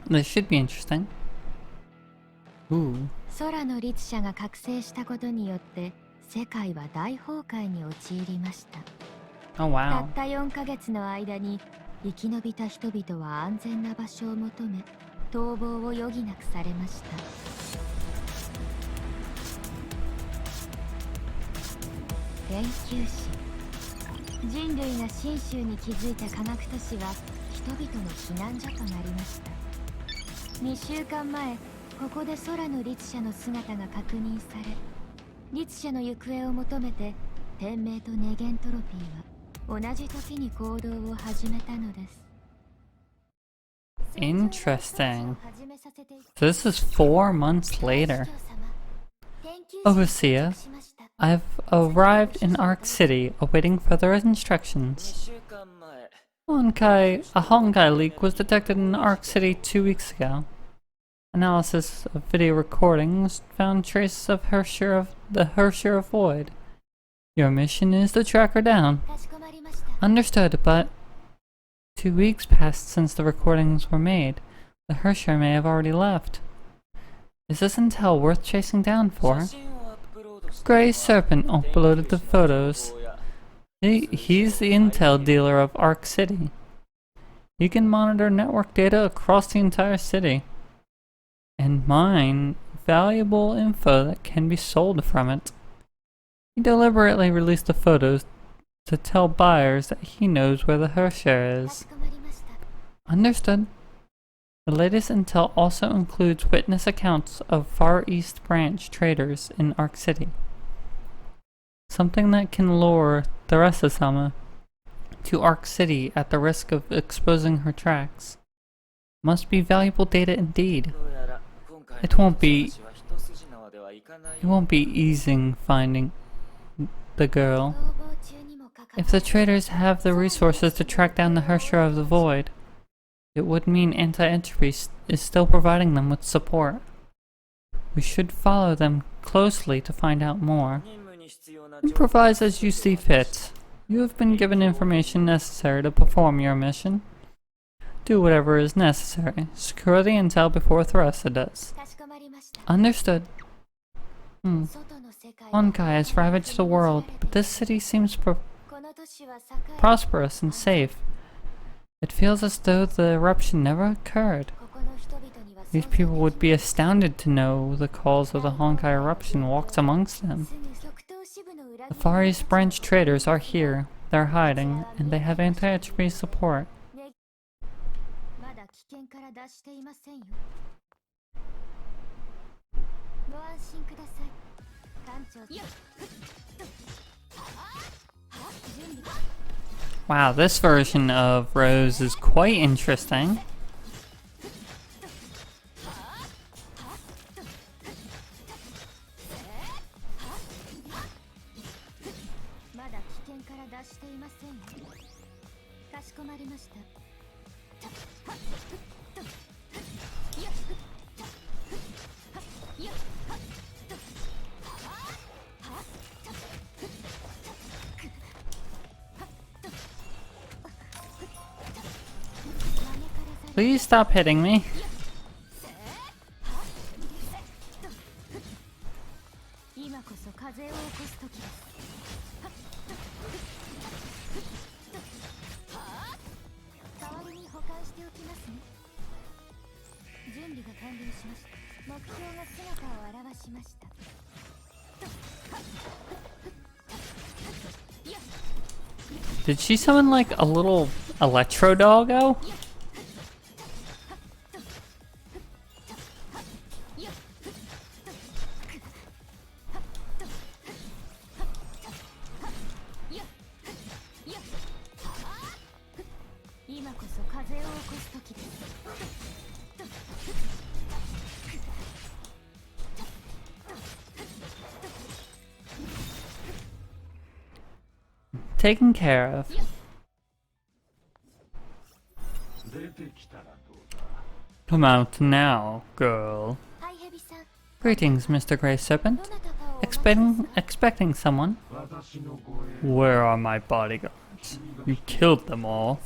This should be interesting. Ooh. 空の律者が覚醒したことによって世界は大崩壊に陥りました。Oh た wow. った4ヶ月の間に生き延びた人々は安全な場所を求め逃亡を余儀なくされました。研究士、人類が真宗に築いた科学都市は人々の避難所となりました。2週間前、ここで空の律者の姿が確認され、律者の行方を求めて天命とネゲントロピーは同じ時に行動を始めたのです。 Interesting. This is 4 months later. Overseer, I've arrived in Arc City, awaiting further instructions. A Honkai leak was detected in Arc City 2 weeks ago. Analysis of video recordings found traces of the Herrscher Void. Your mission is to track her down. Understood, but 2 weeks passed since the recordings were made. The Herrscher may have already left. Is this intel worth chasing down for? Grey Serpent uploaded the photos. He's the intel dealer of Arc City. He can monitor network data across the entire city and mine valuable info that can be sold from it. He deliberately released the photos to tell buyers that he knows where the Herrscher is. Understood. The latest intel also includes witness accounts of Far East Branch traders in Arc City. Something that can lure Theresasama to Arc City at the risk of exposing her tracks. Must be valuable data indeed. It won't be easy finding the girl. If the traders have the resources to track down the Herrscher of the Void, it would mean Anti-Entropy is still providing them with support. We should follow them closely to find out more. Improvise as you see fit. You have been given information necessary to perform your mission. Do whatever is necessary. Secure the intel before Theresa does. Understood. Honkai has ravaged the world, but this city seems prosperous and safe. It feels as though the eruption never occurred. These people would be astounded to know the cause of the Honkai eruption walks amongst them. The Far East Branch traders are here. They're hiding, and they have anti-entropy support. Wow, this version of Rose is quite interesting. Please stop hitting me. Did she summon like a little electro doggo? Taken care of. Come out now, girl. Greetings, Mr. Grey Serpent. Expecting someone? Where are my bodyguards? You killed them all.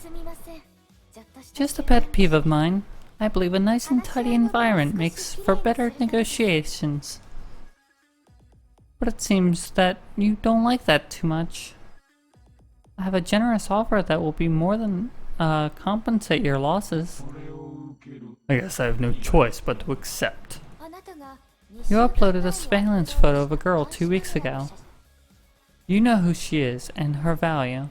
Just a pet peeve of mine. I believe a nice and tidy environment makes for better negotiations. But it seems that you don't like that too much. I have a generous offer that will be more than compensate your losses. I guess I have no choice but to accept. You uploaded a surveillance photo of a girl 2 weeks ago. You know who she is and her value.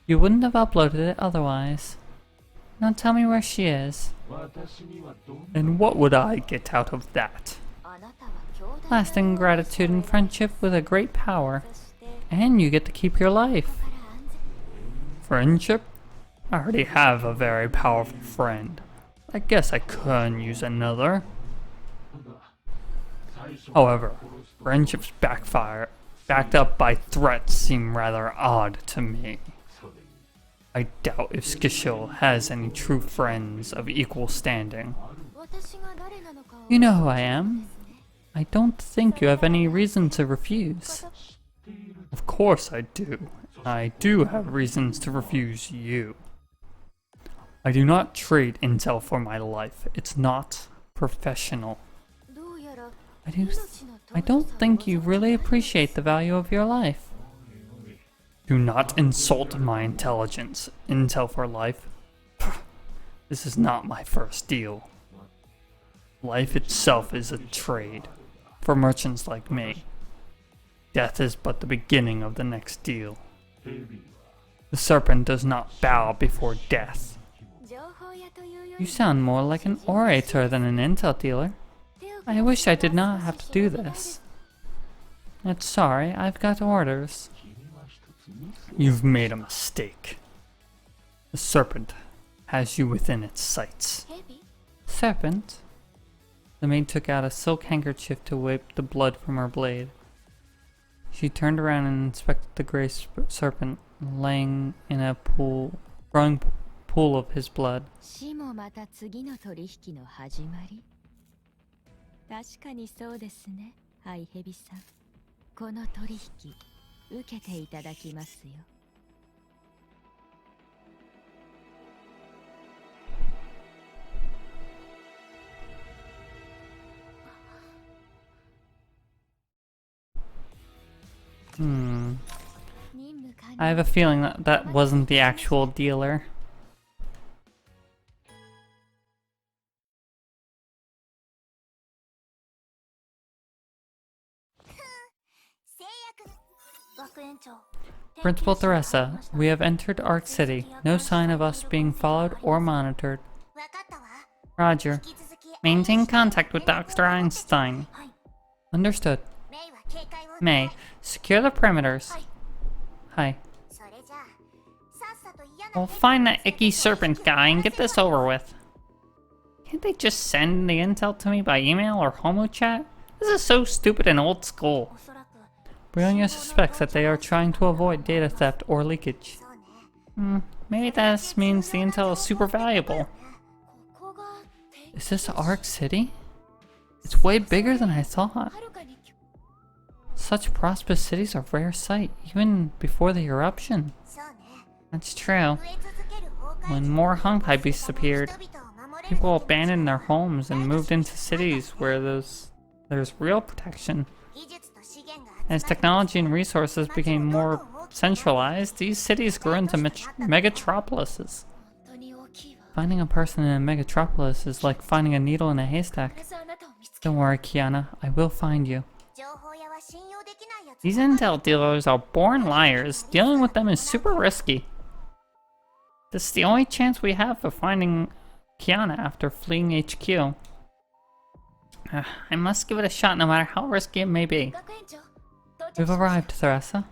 You wouldn't have uploaded it otherwise. Now tell me where she is. And what would I get out of that? Lasting gratitude and friendship with a great power. And you get to keep your life. Friendship? I already have a very powerful friend. I guess I could use another. However, friendships backed up by threats seem rather odd to me. I doubt if Skishil has any true friends of equal standing. You know who I am. I don't think you have any reason to refuse. Of course I do. I do have reasons to refuse you. I do not trade intel for my life. It's not professional. I don't think you really appreciate the value of your life. Do not insult my intelligence. Intel for life? This is not my first deal. Life itself is a trade for merchants like me. Death is but the beginning of the next deal. The serpent does not bow before death. You sound more like an orator than an intel dealer. I wish I did not have to do this. It's sorry, I've got orders. You've made a mistake. The serpent has you within its sights. Serpent? The maid took out a silk handkerchief to wipe the blood from her blade. She turned around and inspected the gray serpent laying in a growing pool of his blood. 確かにそうですね、ハイヘビさん。この取引、受けていただきますよ。I have a feeling that that wasn't the actual dealer. Principal Theresa, we have entered Arc City. No sign of us being followed or monitored. Roger. Maintain contact with Dr. Einstein. Understood. May, secure the perimeters. Hi. We'll find that icky serpent guy and get this over with. Can't they just send the intel to me by email or homo chat? This is so stupid and old school. Brilliant suspects that they are trying to avoid data theft or leakage. Maybe this means the intel is super valuable. Is this Arc City? It's way bigger than I thought. Such prosperous cities are rare sight, even before the eruption. That's true. When more Honkai beasts appeared, people abandoned their homes and moved into cities where there's real protection. As technology and resources became more centralized, these cities grew into megatropolises. Finding a person in a megatropolis is like finding a needle in a haystack. Don't worry, Kiana, I will find you. These intel dealers are born liars. Dealing with them is super risky. This is the only chance we have of finding Kiana after fleeing HQ. I must give it a shot no matter how risky it may be. We've arrived, Theresa.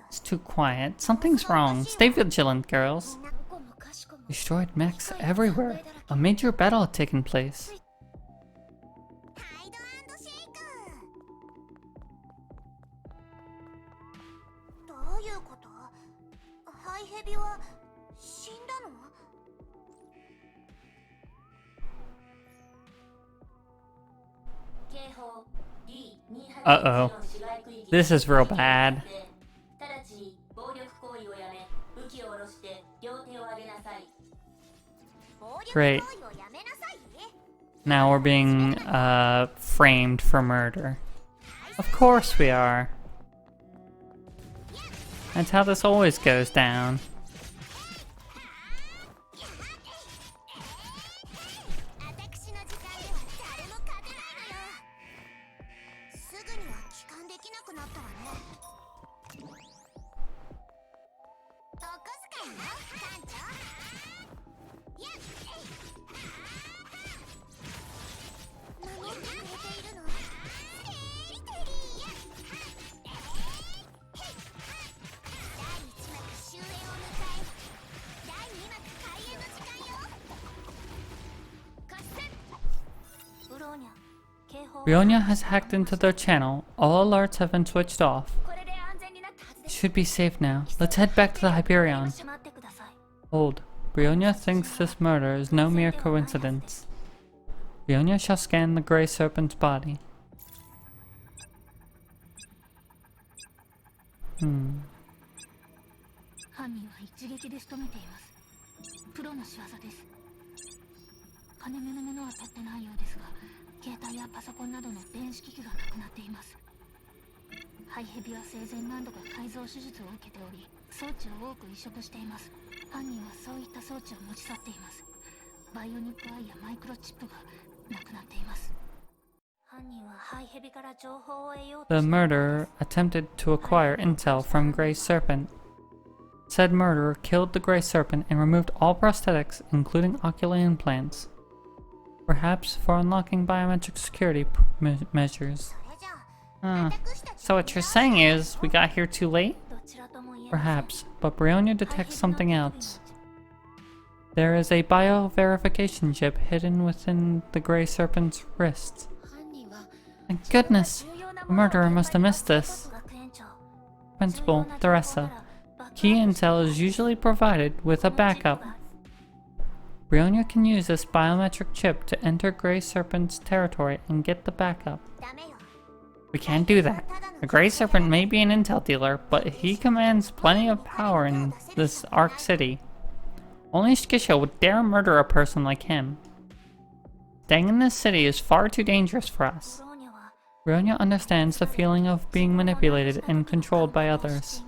It's too quiet. Something's wrong. Stay vigilant, girls. Destroyed mechs everywhere. A major battle had taken place. Uh-oh. This is real bad. Great. Now we're being framed for murder. Of course we are. That's how this always goes down. Rionya has hacked into their channel. All alerts have been switched off. It should be safe now. Let's head back to the Hyperion. Hold. Rionya thinks this murder is no mere coincidence. Rionya shall scan the Grey Serpent's body. 犯人は一撃で仕留めています。プロの仕業です。金目のものは取ってないようですが、携帯やパソコンなどの電子機器がなくなっています。ハイヘビは生前何度か改造手術を受けており、装置を多く移植しています。犯人はそういった装置を持ち去っています。バイオニックアイやマイクロチップがなくなっています。犯人はハイヘビから情報を得ようと The murderer attempted to acquire intel from Grey Serpent. Said murderer killed the Grey Serpent and removed all prosthetics, including ocular implants. Perhaps for unlocking biometric security measures. So what you're saying is, we got here too late? Perhaps, but Brionia detects something else. There is a bio-verification chip hidden within the Grey Serpent's wrist. Thank goodness! The murderer must have missed this. Principal, Theresa. Key intel is usually provided with a backup. Brionia can use this biometric chip to enter Grey Serpent's territory and get the backup. We can't do that. The Grey Serpent may be an intel dealer, but he commands plenty of power in this Ark City. Only Skisha would dare murder a person like him. Staying in this city is far too dangerous for us. Brionia understands the feeling of being manipulated and controlled by others.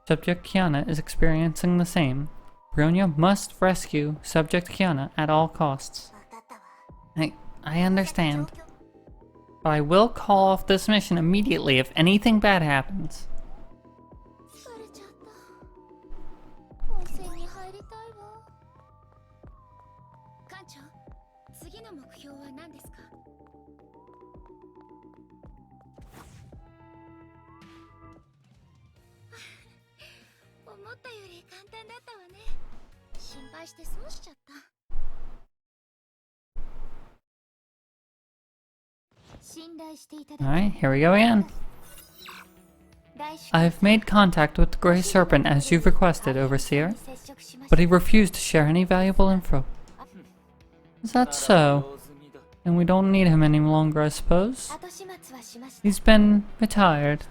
Subject Kiana is experiencing the same. Brionia must rescue Subject Kiana at all costs. I understand. But I will call off this mission immediately if anything bad happens. Alright, here we go again. I've made contact with the Grey Serpent as you've requested, Overseer, but he refused to share any valuable info. Is that so? And we don't need him any longer, I suppose? He's been retired,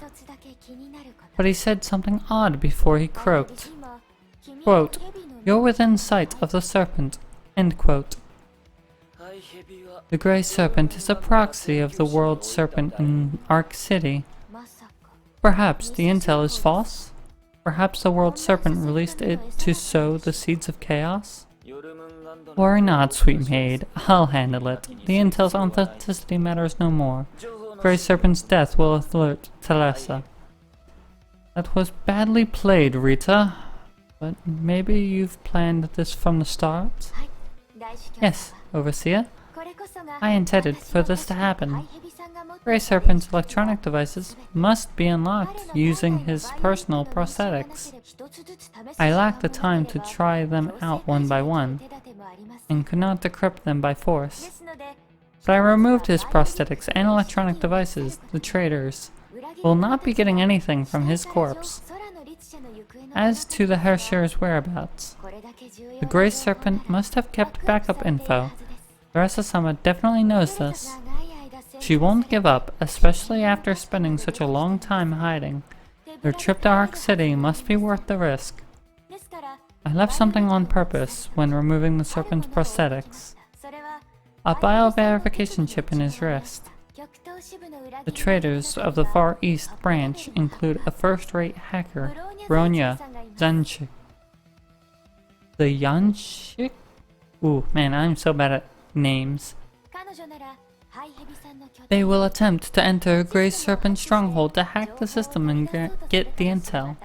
but he said something odd before he croaked. Quote, "You're within sight of the serpent," end quote. The Grey Serpent is a proxy of the World Serpent in Ark City. Perhaps the intel is false? Perhaps the World Serpent released it to sow the seeds of chaos? Worry not, sweet maid. I'll handle it. The intel's authenticity matters no more. Grey Serpent's death will alert Theresa. That was badly played, Rita. But maybe you've planned this from the start? Yes, Overseer. I intended for this to happen. Grey Serpent's electronic devices must be unlocked using his personal prosthetics. I lacked the time to try them out one by one, and could not decrypt them by force. But I removed his prosthetics and electronic devices. The traitors will not be getting anything from his corpse. As to the Hershir's whereabouts, the Grey Serpent must have kept backup info. Theresa-sama definitely knows this. She won't give up, especially after spending such a long time hiding. Their trip to Ark City must be worth the risk. I left something on purpose when removing the Serpent's prosthetics. a bio-verification chip in his wrist. The traders of the Far East branch include a first-rate hacker, Bronya Zanchik. The Yanchik? Ooh, man, I'm so bad at names. They will attempt to enter Grey Serpent Stronghold to hack the system and get the intel.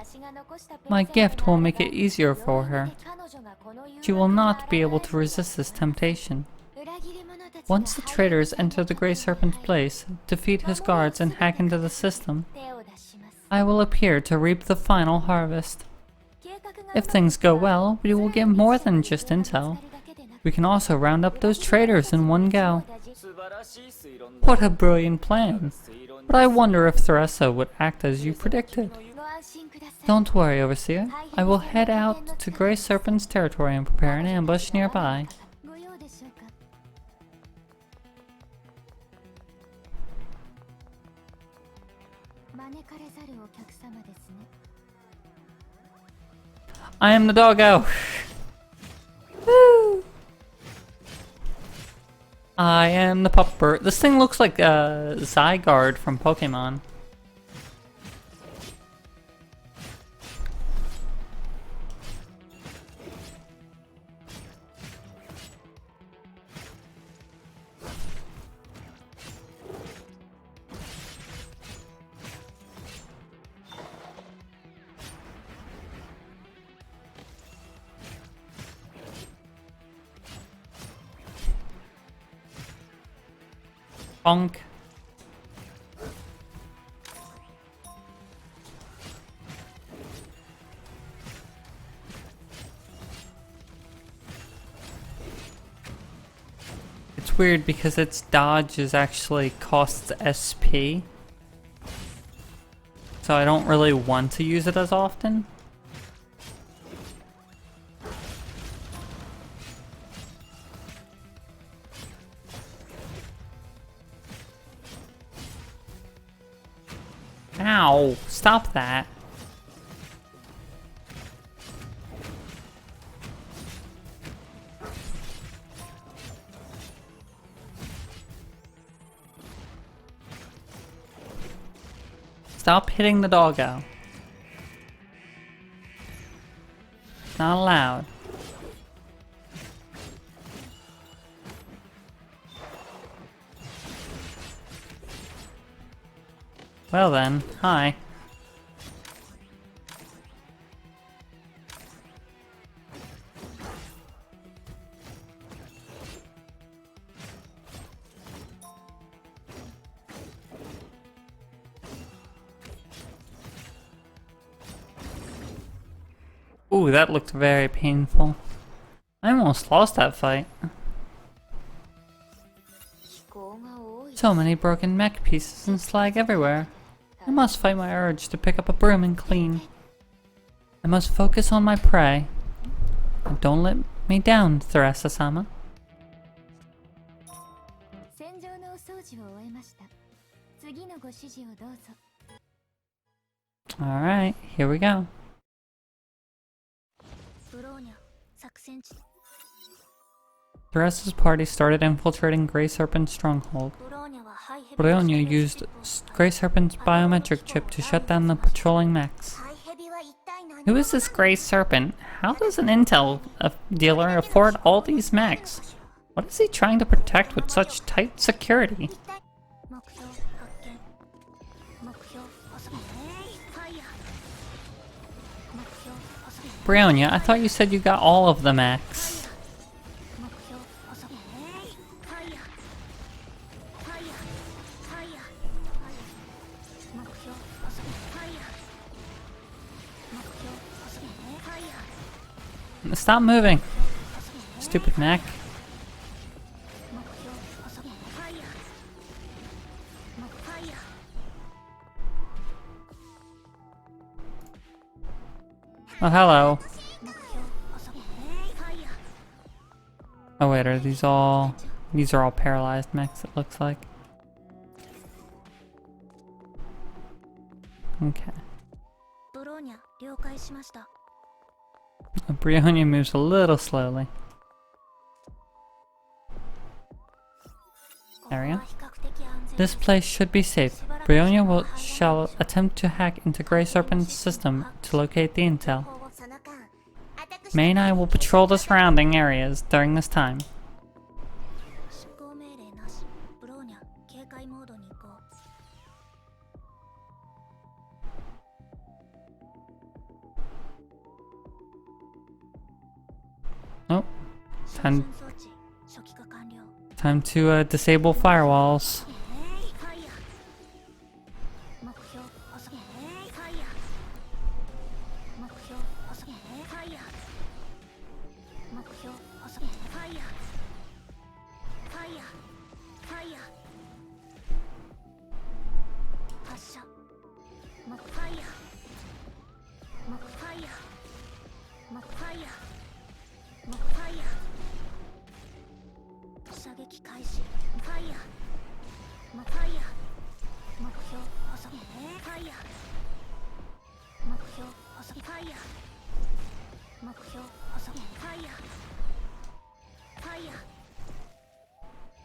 My gift will make it easier for her. She will not be able to resist this temptation. Once the traders enter the Grey Serpent's place, defeat his guards and hack into the system, I will appear to reap the final harvest. If things go well, we will get more than just intel. We can also round up those traders in one go. What a brilliant plan! But I wonder if Theresa would act as you predicted. Don't worry, Overseer. I will head out to Grey Serpent's territory and prepare an ambush nearby. I am the doggo! Woo! I am the pupper. This thing looks like Zygarde from Pokemon. Bonk. It's weird because its dodge is actually costs SP. So I don't really want to use it as often. Ow! Stop that. Stop hitting the doggo. It's not allowed. Well then, hi. Ooh, that looked very painful. I almost lost that fight. So many broken mech pieces and slag everywhere. I must fight my urge to pick up a broom and clean. I must focus on my prey. And don't let me down, Theresa-sama. Alright, here we go. Theresa's party started infiltrating Grey Serpent's stronghold. Bronya used Grey Serpent's biometric chip to shut down the patrolling mechs. Who is this Grey Serpent? How does an intel dealer afford all these mechs? What is he trying to protect with such tight security? Bronya, I thought you said you got all of the mechs. Stop moving, stupid mech. Oh, hello. Oh wait, are these all... These are all paralyzed mechs, it looks like. Okay. Bronya moves a little slowly. area. This place should be safe. Brionia shall attempt to hack into Grey Serpent's system to locate the intel. May and I will patrol the surrounding areas during this time. Oh, time to disable firewalls.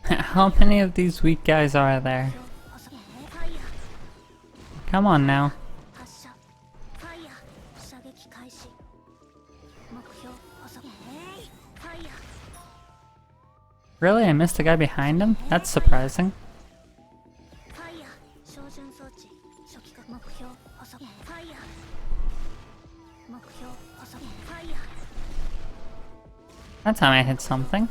How many of these weak guys are there? Come on now. Really? I missed the guy behind him? That's surprising. That time I hit something.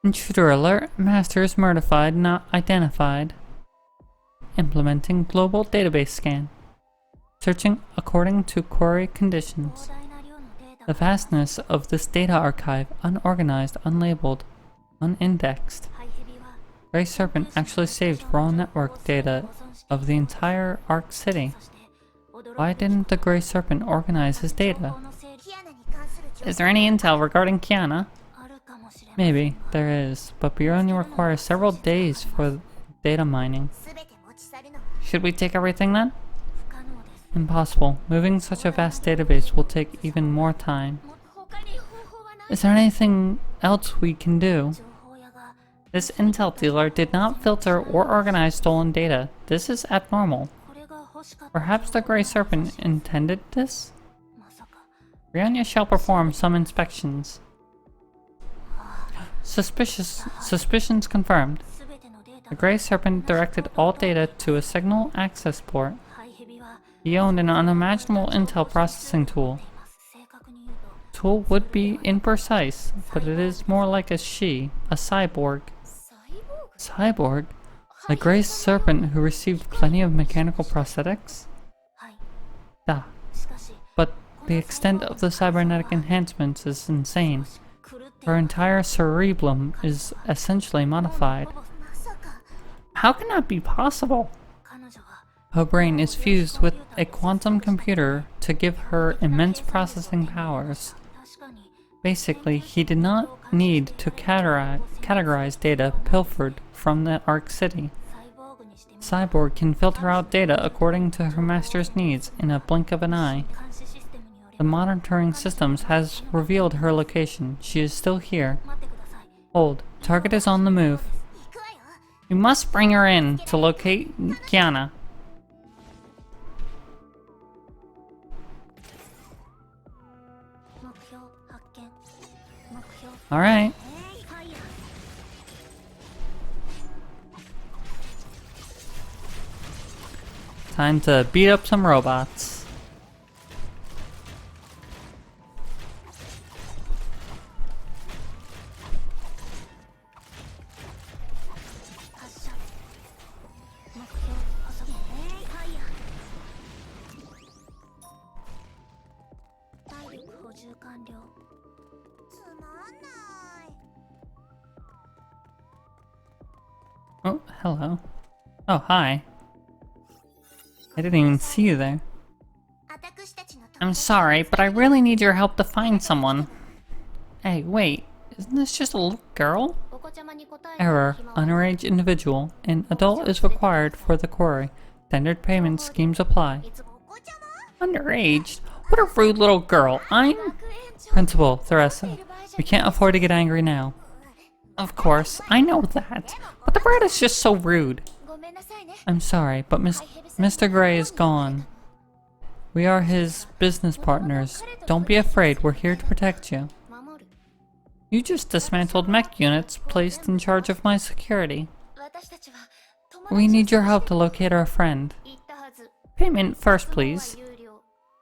Intruder alert. Master is murdered, not identified. Implementing global database scan. Searching according to query conditions. The vastness of this data archive, unorganized, unlabeled, unindexed. Grey Serpent actually saved raw network data of the entire Arc City. Why didn't the Grey Serpent organize his data? Is there any intel regarding Kiana? Maybe, there is, but Brionia requires several days for data mining. Should we take everything then? Impossible. Moving such a vast database will take even more time. Is there anything else we can do? This intel dealer did not filter or organize stolen data. This is abnormal. Perhaps the Grey Serpent intended this? Brionia shall perform some inspections. Suspicions confirmed. The Grey Serpent directed all data to a signal access port. He owned an unimaginable intel processing tool. Tool would be imprecise, but it is more like a cyborg. Cyborg? The Grey Serpent who received plenty of mechanical prosthetics? But the extent of the cybernetic enhancements is insane. Her entire cerebellum is essentially modified. How can that be possible? Her brain is fused with a quantum computer to give her immense processing powers. Basically, he did not need to categorize data pilfered from the Arc City. Cyborg can filter out data according to her master's needs in a blink of an eye. The monitoring systems has revealed her location. She is still here. Hold. Target is on the move. You must bring her in to locate Kiana. Alright. Time to beat up some robots. Oh, hello. Oh, hi. I didn't even see you there. I'm sorry, but I really need your help to find someone. Hey, wait. Isn't this just a little girl? Error. Underage individual. An adult is required for the query. Standard payment schemes apply. Underage? What a rude little girl. I'm... Principal, Theresa. We can't afford to get angry now. Of course, I know that. But the brat is just so rude. I'm sorry, but Mr. Gray is gone. We are his business partners. Don't be afraid, we're here to protect you. You just dismantled mech units placed in charge of my security. We need your help to locate our friend. Payment first, please.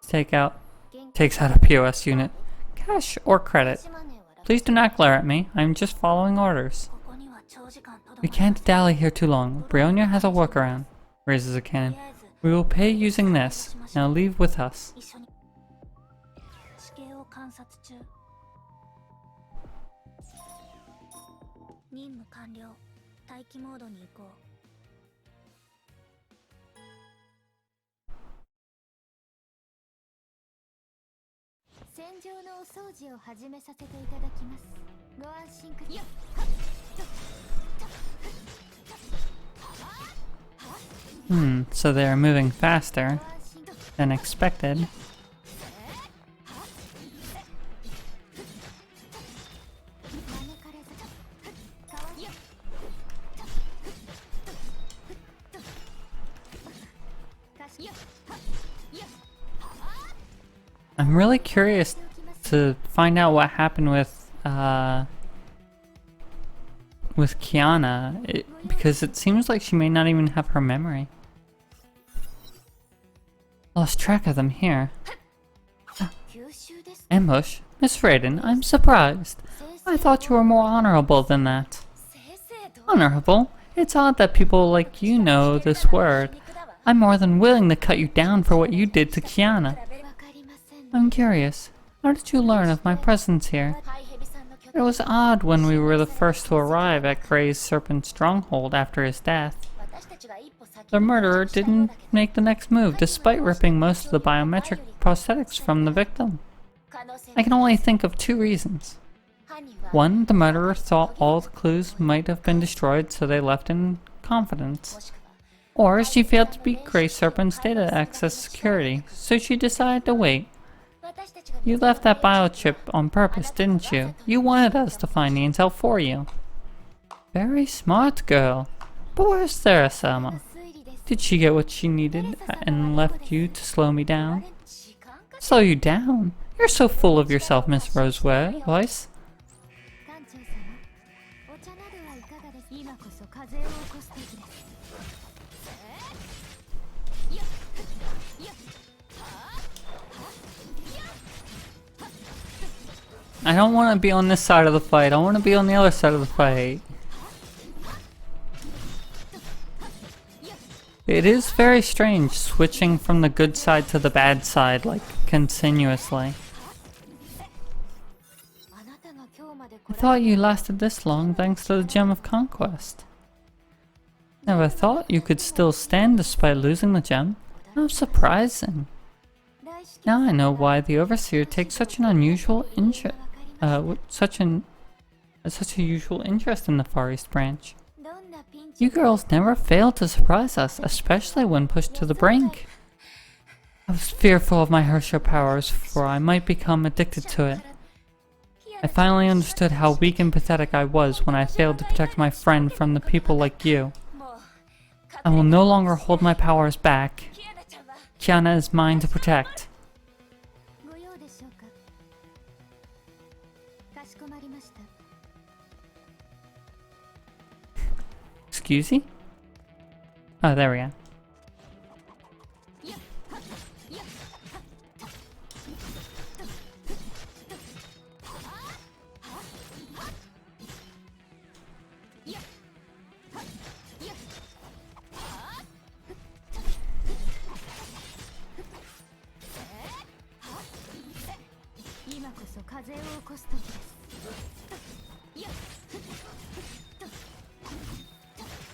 Takes out a POS unit. Cash or credit. Please do not glare at me. I'm just following orders. We can't dally here too long. Brionia has a workaround. Raises a cannon. We will pay using this. Now leave with us. So they are moving faster than expected. I'm really curious to find out what happened with Kiana, because it seems like she may not even have her memory. Lost track of them here. Ambush? Miss Raiden, I'm surprised. I thought you were more honorable than that. Honorable? It's odd that people like you know this word. I'm more than willing to cut you down for what you did to Kiana. I'm curious. How did you learn of my presence here? It was odd when we were the first to arrive at Gray's Serpent Stronghold after his death. The murderer didn't make the next move, despite ripping most of the biometric prosthetics from the victim. I can only think of two reasons. One, the murderer thought all the clues might have been destroyed, so they left in confidence. Or she failed to beat Grey Serpent's data access security, so she decided to wait. You left that biochip on purpose, didn't you? You wanted us to find the intel for you. Very smart girl. But where's Sarah-sama? Did she get what she needed and left you to slow me down? Slow you down? You're so full of yourself, Miss Rosewater. I don't want to be on this side of the fight. I want to be on the other side of the fight. It is very strange switching from the good side to the bad side, like, continuously. I thought you lasted this long thanks to the Gem of Conquest. Never thought you could still stand despite losing the gem. How surprising. Now I know why the Overseer takes such an unusual interest. Such a usual interest in the Far East branch. You girls never fail to surprise us, especially when pushed to the brink. I was fearful of my Herrscher powers, for I might become addicted to it. I finally understood how weak and pathetic I was when I failed to protect my friend from the people like you. I will no longer hold my powers back. Kiana is mine to protect. Excuse me? Oh, there we go.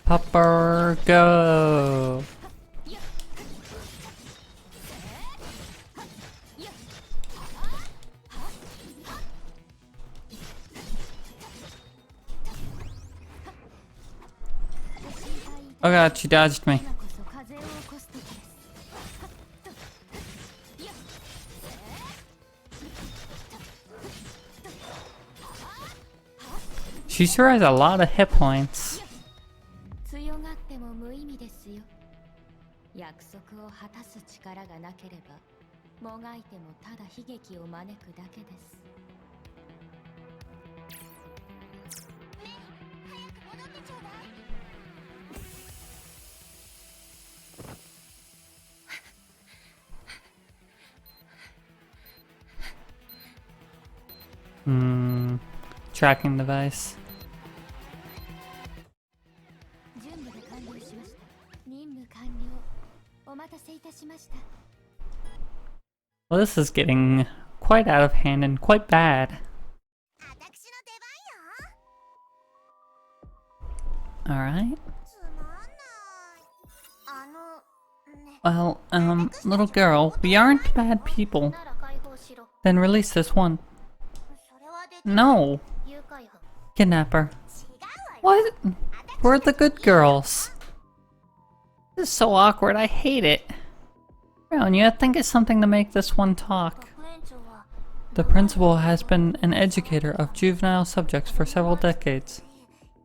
Pupper, go! Oh god, she dodged me. She sure has a lot of hit points. 強がっても無意味ですよ。約束を果たす力がなければ、もがいてもただ悲劇を招くだけです。Tracking device. 準備が完了しました。任務完了。お待たせいたしました。Well, this is getting quite out of hand and quite bad. Alright. Well, little girl, we aren't bad people. Then release this one. No! Kidnapper. What? We're the good girls. This is so awkward, I hate it. Ronya, think it's something to make this one talk. The principal has been an educator of juvenile subjects for several decades.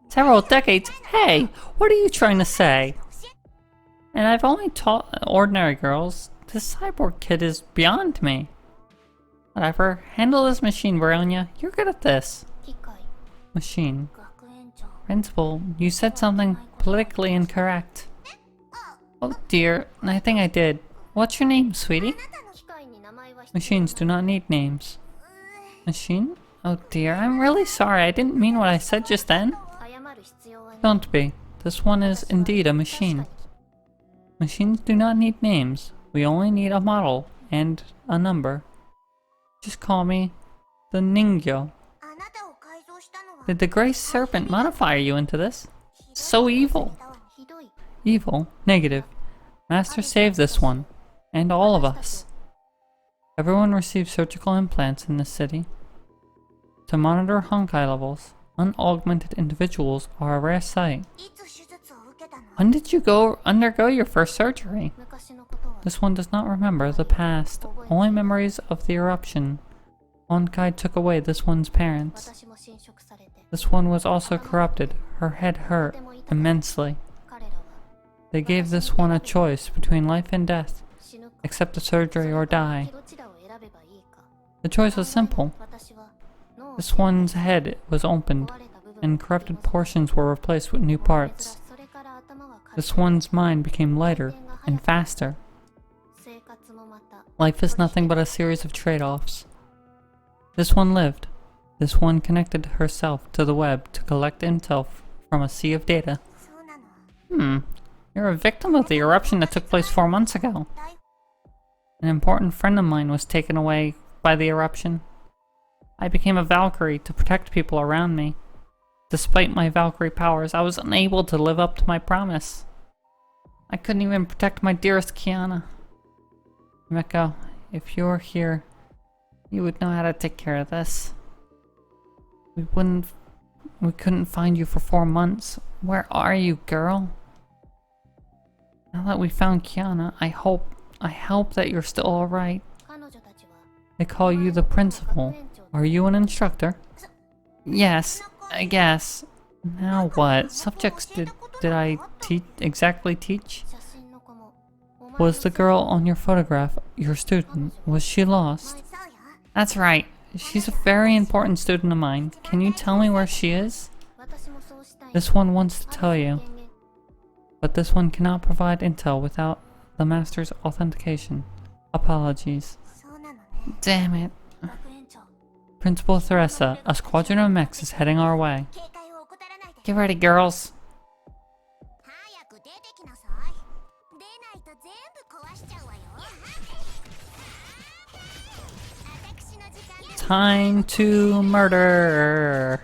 Several decades? Hey! What are you trying to say? And I've only taught ordinary girls. This cyborg kid is beyond me. Whatever. Handle this machine, Bronya. You're good at this. Machine. Principal, you said something politically incorrect. Oh dear, I think I did. What's your name, sweetie? Machines do not need names. Machine? Oh dear, I'm really sorry. I didn't mean what I said just then. Don't be. This one is indeed a machine. Machines do not need names. We only need a model and a number. Just call me the Ningyo. Did the Gray Serpent modify you into this? So evil. Evil? Negative. Master saved this one. And all of us. Everyone receives surgical implants in this city. To monitor Honkai levels, unaugmented individuals are a rare sight. When did you undergo your first surgery? This one does not remember the past, only memories of the eruption. Honkai took away this one's parents. This one was also corrupted. Her head hurt immensely. They gave this one a choice between life and death. Accept the surgery or die. The choice was simple. This one's head was opened, and corrupted portions were replaced with new parts. This one's mind became lighter and faster. Life is nothing but a series of trade-offs. This one lived. This one connected herself to the web to collect intel from a sea of data. You're a victim of the eruption that took place 4 months ago. An important friend of mine was taken away by the eruption. I became a Valkyrie to protect people around me. Despite my Valkyrie powers, I was unable to live up to my promise. I couldn't even protect my dearest Kiana. Meko, if you were here, you would know how to take care of this. We couldn't find you for 4 months. Where are you, girl? Now that we found Kiana, I hope that you're still alright. They call you the principal. Are you an instructor? Yes, I guess. Now what? Subjects did I exactly teach? Was the girl on your photograph your student? Was she lost? That's right. She's a very important student of mine. Can you tell me where she is? This one wants to tell you. But this one cannot provide intel without the master's authentication. Apologies. Damn it. Principal Theresa, a squadron of mechs is heading our way. Get ready, girls. Time to murder.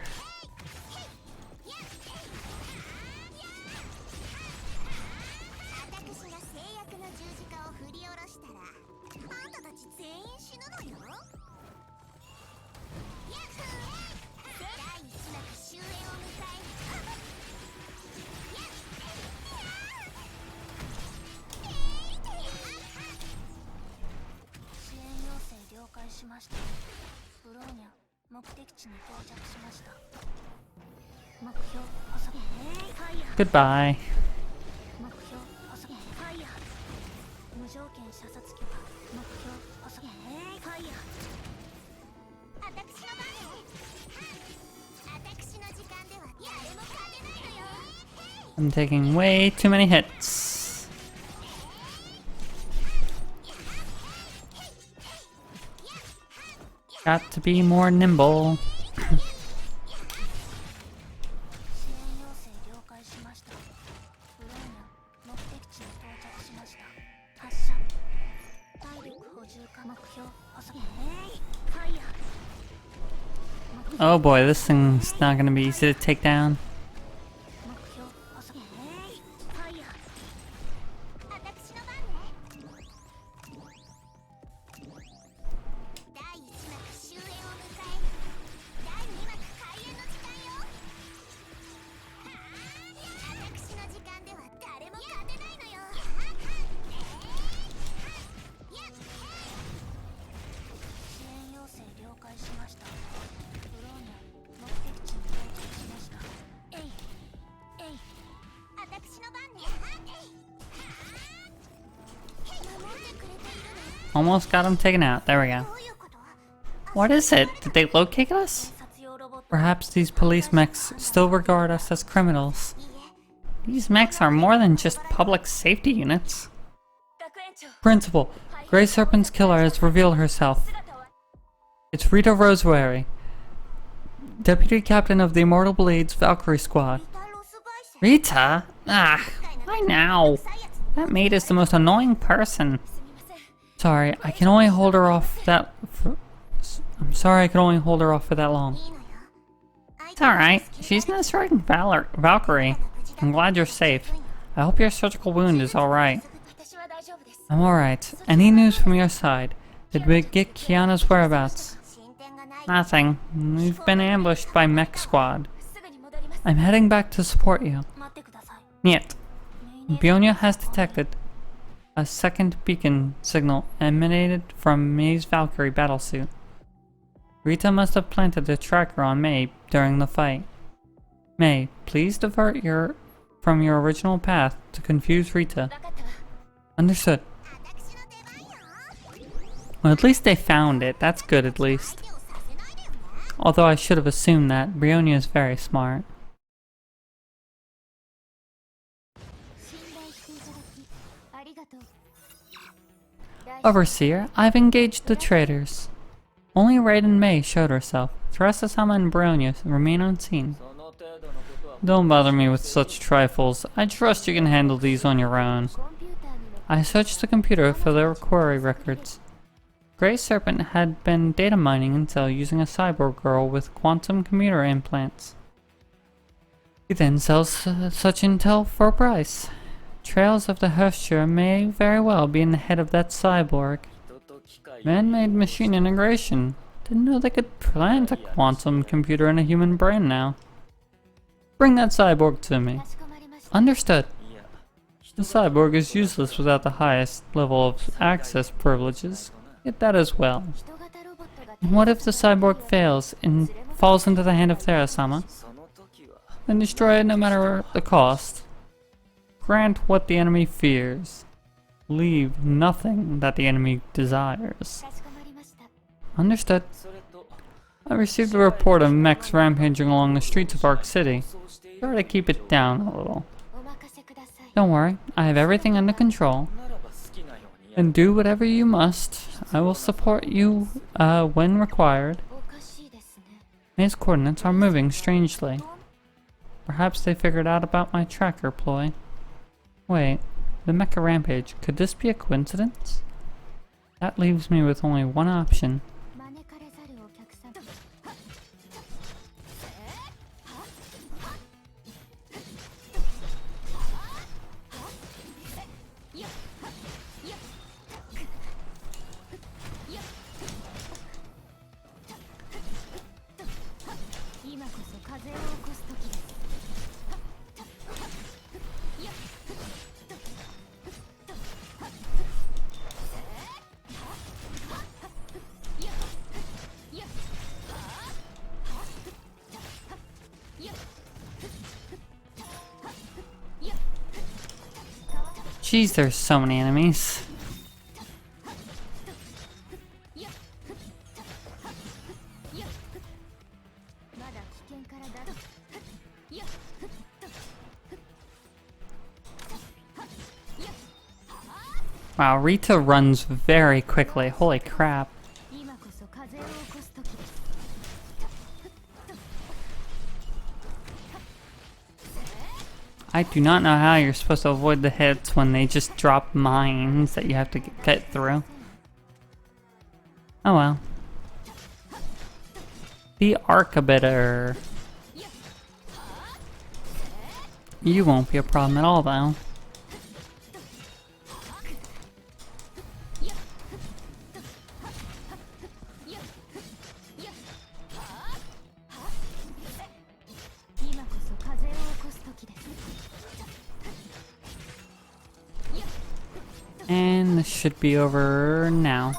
Goodbye. I'm taking way too many hits. Got to be more nimble. Oh boy, this thing's not gonna be easy to take down. Almost got him taken out. There we go. What is it? Did they locate us? Perhaps these police mechs still regard us as criminals. These mechs are more than just public safety units. Principal, Grey Serpent's killer has revealed herself. It's Rita Rosewater, Deputy Captain of the Immortal Blades Valkyrie Squad. Rita? Ah, why now? That maid is the most annoying person. Sorry, I can only hold her off that I'm sorry I can only hold her off for that long. It's alright. She's an striking Valkyrie. I'm glad you're safe. I hope your surgical wound is alright. I'm alright. Any news from your side? Did we get Kiana's whereabouts? Nothing. We've been ambushed by Mech Squad. I'm heading back to support you. Niet. Bionia has detected a second beacon signal emanated from May's Valkyrie battlesuit. Rita must have planted a tracker on May during the fight. May, please divert from your original path to confuse Rita. Understood. Well, at least they found it. That's good, at least. Although I should have assumed that. Bionia is very smart. Overseer, I've engaged the traitors. Only Raiden May showed herself. Teresa-sama and Bionia remain unseen. Don't bother me with such trifles. I trust you can handle these on your own. I searched the computer for their query records. Grey Serpent had been data mining Intel using a cyborg girl with quantum computer implants. He then sells such intel for a price. Trails of the Herscher may very well be in the head of that cyborg. Man-made machine integration. Didn't know they could plant a quantum computer in a human brain now. Bring that cyborg to me. Understood. The cyborg is useless without the highest level of access privileges. Get that as well. And what if the cyborg fails and falls into the hand of Teresa-sama? Then destroy it no matter the cost. Grant what the enemy fears. Leave nothing that the enemy desires. Understood. I received a report of mechs rampaging along the streets of Arc City. Try to keep it down a little. Don't worry, I have everything under control. And do whatever you must. I will support you when required. May's coordinates are moving strangely. Perhaps they figured out about my tracker ploy. Wait, the Mecha Rampage, could this be a coincidence? That leaves me with only one option. Jeez, there's so many enemies. Wow, Rita runs very quickly. Holy crap. I do not know how you're supposed to avoid the hits when they just drop mines that you have to get through. Oh well. The Arcabitter. You won't be a problem at all, though. And this should be over now.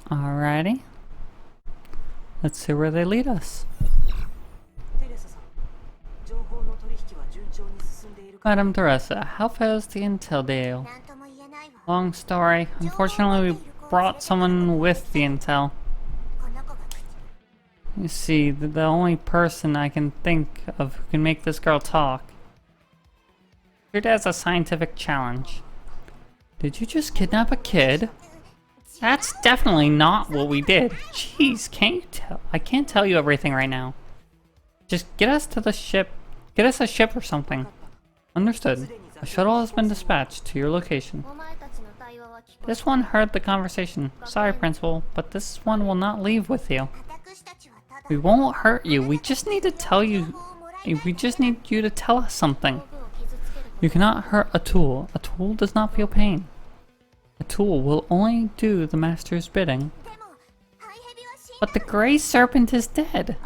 Alrighty. Let's see where they lead us. Madam Teresa, how fares the intel deal? Long story. Unfortunately, we brought someone with the intel. You see, the only person I can think of who can make this girl talk. Here as a scientific challenge. Did you just kidnap a kid? That's definitely not what we did. Jeez, can't you tell? I can't tell you everything right now. Just get us to the ship. Get us a ship or something. Understood. A shuttle has been dispatched to your location. This one heard the conversation. Sorry, Principal, but this one will not leave with you. We won't hurt you. We just need to tell you. We just need you to tell us something. You cannot hurt a tool. A tool does not feel pain. A tool will only do the master's bidding. But the Grey Serpent is dead.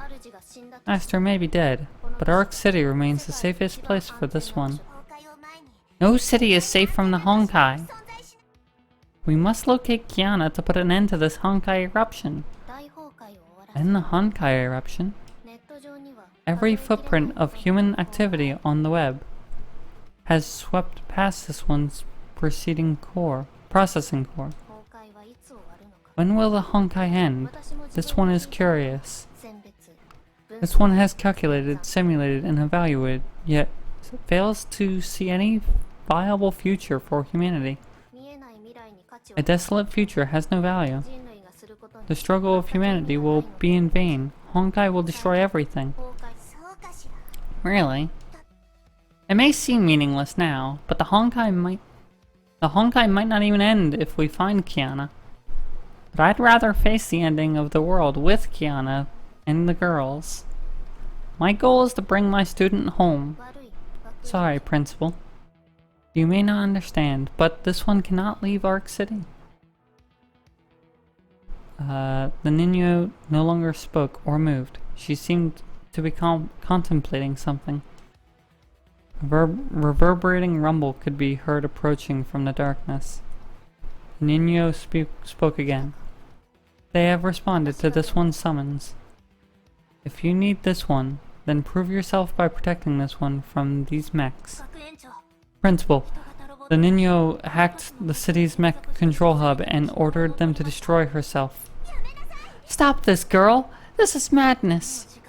Master may be dead, but Arc City remains the safest place for this one. No city is safe from the Honkai. We must locate Kiana to put an end to this Honkai eruption. And the Honkai eruption? Every footprint of human activity on the web has swept past this one's processing core. When will the Honkai end? This one is curious. This one has calculated, simulated, and evaluated, yet fails to see any viable future for humanity. A desolate future has no value. The struggle of humanity will be in vain. Honkai will destroy everything. Really? It may seem meaningless now, but the Honkai might not even end if we find Kiana. But I'd rather face the ending of the world with Kiana and the girls. My goal is to bring my student home. Sorry, Principal. You may not understand, but this one cannot leave Arc City. The Niño no longer spoke or moved. She seemed to be contemplating something. A reverberating rumble could be heard approaching from the darkness. The Niño spoke again. They have responded to this one's summons. If you need this one, then prove yourself by protecting this one from these mechs. Principal, the Niño hacked the city's mech control hub and ordered them to destroy herself. Stop this, girl! This is madness!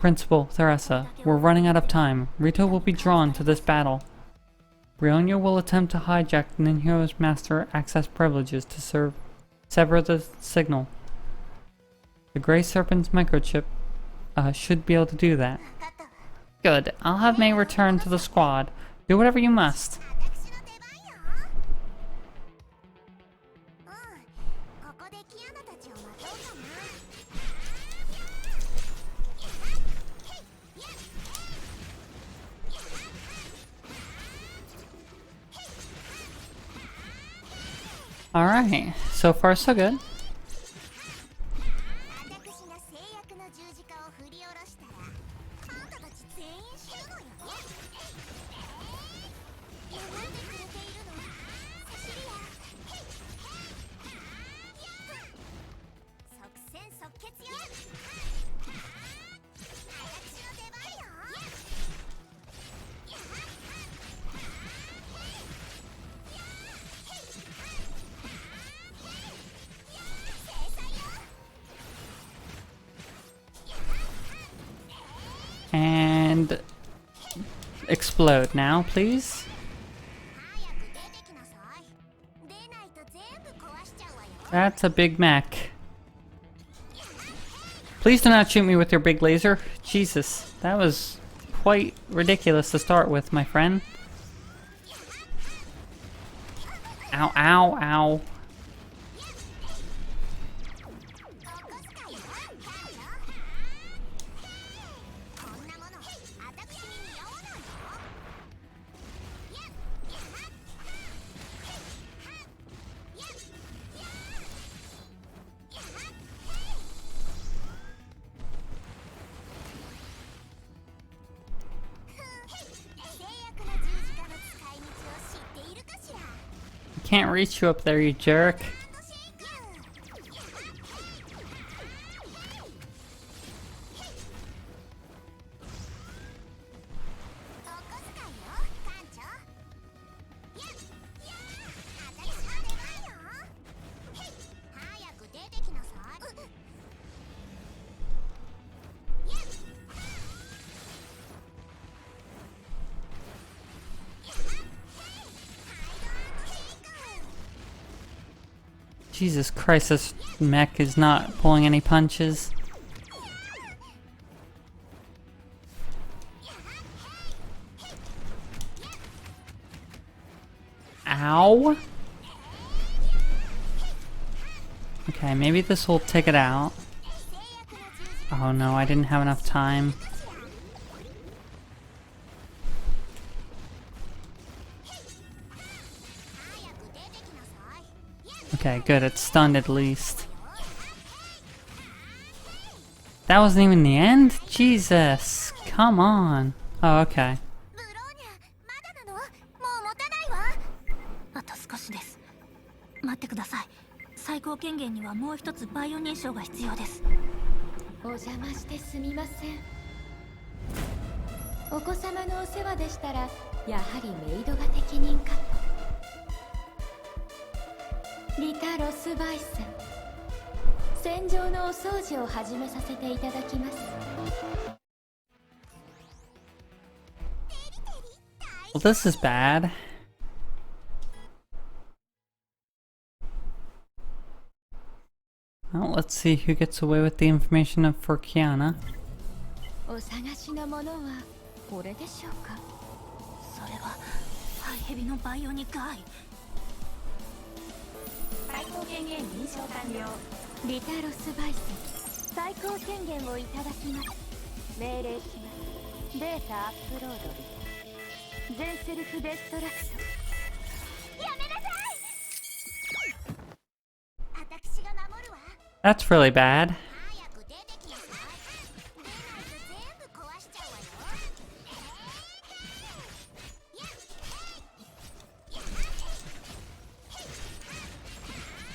Principal, Teresa, we're running out of time. Rito will be drawn to this battle. Brionia will attempt to hijack Ninjo's master access privileges to sever the signal. The Grey Serpent's microchip should be able to do that. Good. I'll have May return to the squad. Do whatever you must. Alright, so far so good. And explode now, please. That's a Big Mac. Please do not shoot me with your big laser. Jesus, that was quite ridiculous to start with, my friend. Ow, ow, ow. Can't reach you up there, you jerk. Jesus Christ, this mech is not pulling any punches. Ow. Okay, maybe this will take it out. Oh no, I didn't have enough time. Okay, good, it's stunned at least. That wasn't even the end? Jesus, come on. Oh, okay. あと少しです。待ってください。最高権限にはもう一つバイオ認証が必要です。お邪魔してすみません。お子様のお世話でしたら、やはりメイドが適任かと。リタ・ロスバイス、戦場のお掃除を始めさせていただきます。Well, this is bad. Well, let's see who gets away with the information for Kiana. お探しのものはこれでしょうか。それはハイヘビのバイオニックアイ。最高権限認証完了。リタ・ロスバイス、最高権限をいただきます。命令します。データアップロード。全セルフデストラクト。やめなさい。私が守るわ。That's really bad.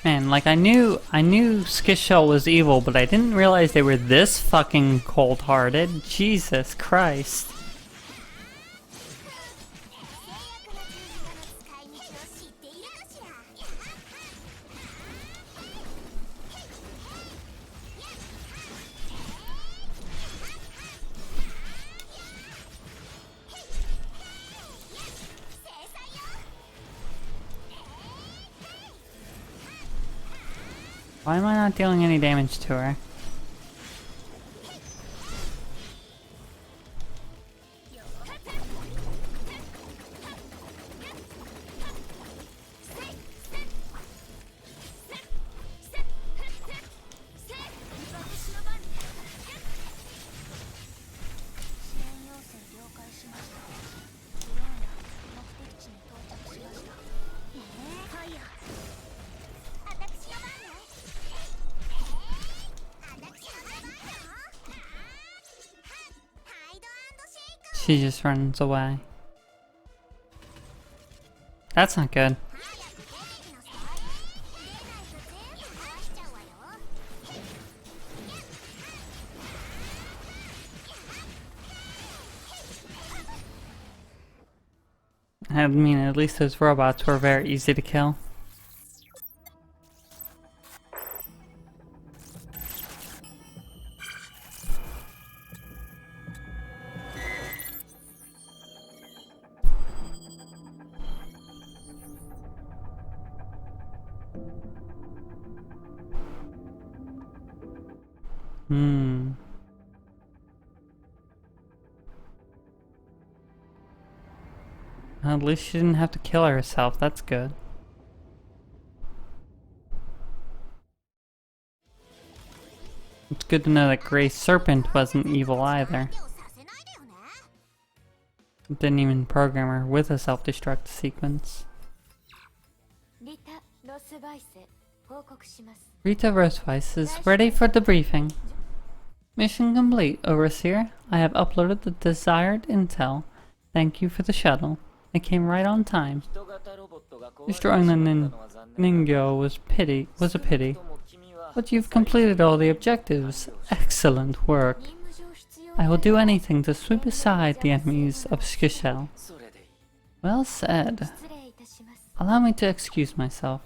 Man, like I knew Skishell was evil, but I didn't realize they were this fucking cold-hearted. Jesus Christ. Why am I not dealing any damage to her? She just runs away. That's not good. I mean, at least those robots were very easy to kill. At least she didn't have to kill herself, that's good. It's good to know that Grey Serpent wasn't evil either. Didn't even program her with a self-destruct sequence. Rita Roseweiss is ready for the briefing. Mission complete, Overseer. I have uploaded the desired intel. Thank you for the shuttle. It came right on time. Destroying the Ningyo was a pity. But you've completed all the objectives. Excellent work. I will do anything to sweep aside the enemies of Skishel. Well said. Allow me to excuse myself.